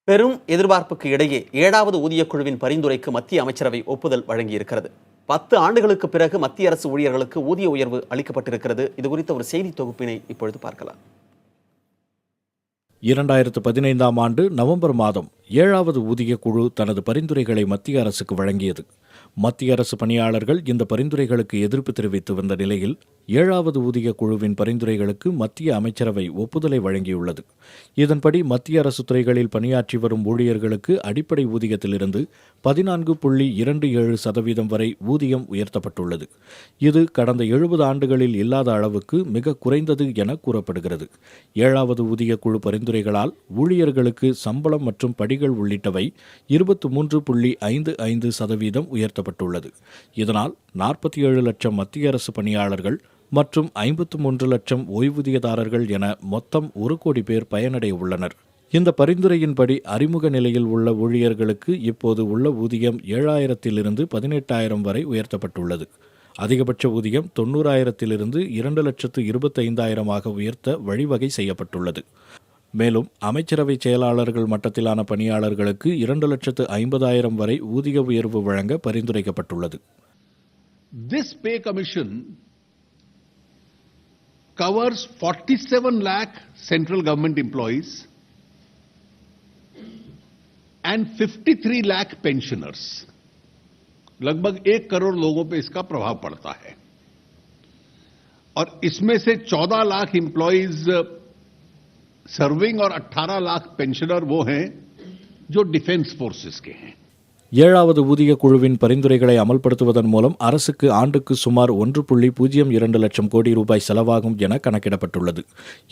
பெரும் எதிர்பார்ப்புக்கு இடையே 7வது ஊதியக்குழுவின் பரிந்துரைக்கு மத்திய அமைச்சரவை ஒப்புதல் வழங்கியிருக்கிறது. 10 ஆண்டுகளுக்கு பிறகு மத்திய அரசு ஊழியர்களுக்கு ஊதிய உயர்வு அளிக்கப்பட்டிருக்கிறது. இது குறித்த ஒரு செய்தி தொகுப்பினை இப்பொழுது பார்க்கலாம். 2015ஆம் ஆண்டு நவம்பர் மாதம் 7வது ஊதியக்குழு தனது பரிந்துரைகளை மத்திய அரசுக்கு வழங்கியது. மத்திய அரசு பணியாளர்கள் இந்த பரிந்துரைகளுக்கு எதிர்ப்பு தெரிவித்து வந்த நிலையில் 7வது ஊதியக்குழுவின் பரிந்துரைகளுக்கு மத்திய அமைச்சரவை ஒப்புதலை வழங்கியுள்ளது. இதன்படி மத்திய அரசு துறைகளில் பணியாற்றி வரும் ஊழியர்களுக்கு அடிப்படை ஊதியத்திலிருந்து 14.27% வரை ஊதியம் உயர்த்தப்பட்டுள்ளது. இது கடந்த 70 ஆண்டுகளில் இல்லாத அளவுக்கு மிக குறைந்தது என கூறப்படுகிறது. 7வது ஊதியக்குழு பரிந்துரைகளால் ஊழியர்களுக்கு சம்பளம் மற்றும் படிகள் உள்ளிட்டவை 23.55% உயர்த்தப்பட்டுள்ளது. இதனால் 47 லட்சம் மத்திய அரசு பணியாளர்கள் மற்றும் 53 லட்சம் ஓய்வூதியதாரர்கள் என மொத்தம் 1 கோடி பேர் பயனடைய உள்ளனர். இந்த பரிந்துரையின்படி அறிமுக நிலையில் உள்ள ஊழியர்களுக்கு இப்போது உள்ள ஊதியம் 7,000 18,000 வரை உயர்த்தப்பட்டுள்ளது. அதிகபட்ச ஊதியம் 90,000 2,25,000 உயர்த்த வழிவகை செய்யப்பட்டுள்ளது. மேலும் அமைச்சரவை செயலாளர்கள் மட்டத்திலான பணியாளர்களுக்கு 2,50,000 வரை ஊதிய உயர்வு வழங்க பரிந்துரைக்கப்பட்டுள்ளது. This pay commission covers 47 lakh central government employees and 53 lakh pensioners. लगभग 1 करोड़ लोगों पे इसका प्रभाव पड़ता है और इसमें से 14 लाख एम्प्लॉइज सर्विंग और 18 लाख पेंशनर वो हैं जो डिफेंस फोर्सेस के हैं. 7வது ஊதியக்குழுவின் பரிந்துரைகளை அமல்படுத்துவதன் மூலம் அரசுக்கு ஆண்டுக்கு சுமார் 1.02 லட்சம் கோடி ரூபாய் செலவாகும் என கணக்கிடப்பட்டுள்ளது.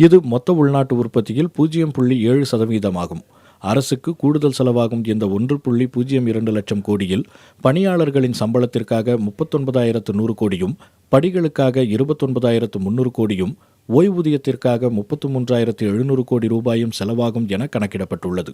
இது மொத்த உள்நாட்டு உற்பத்தியில் 0.7% ஆகும். அரசுக்கு கூடுதல் செலவாகும் இந்த 1.02 லட்சம் கோடியில் பணியாளர்களின் சம்பளத்திற்காக 39,100 கோடியும், படிகளுக்காக 29,300 கோடியும், ஓய்வூதியத்திற்காக 33,700 கோடி ரூபாயும் செலவாகும் என கணக்கிடப்பட்டுள்ளது.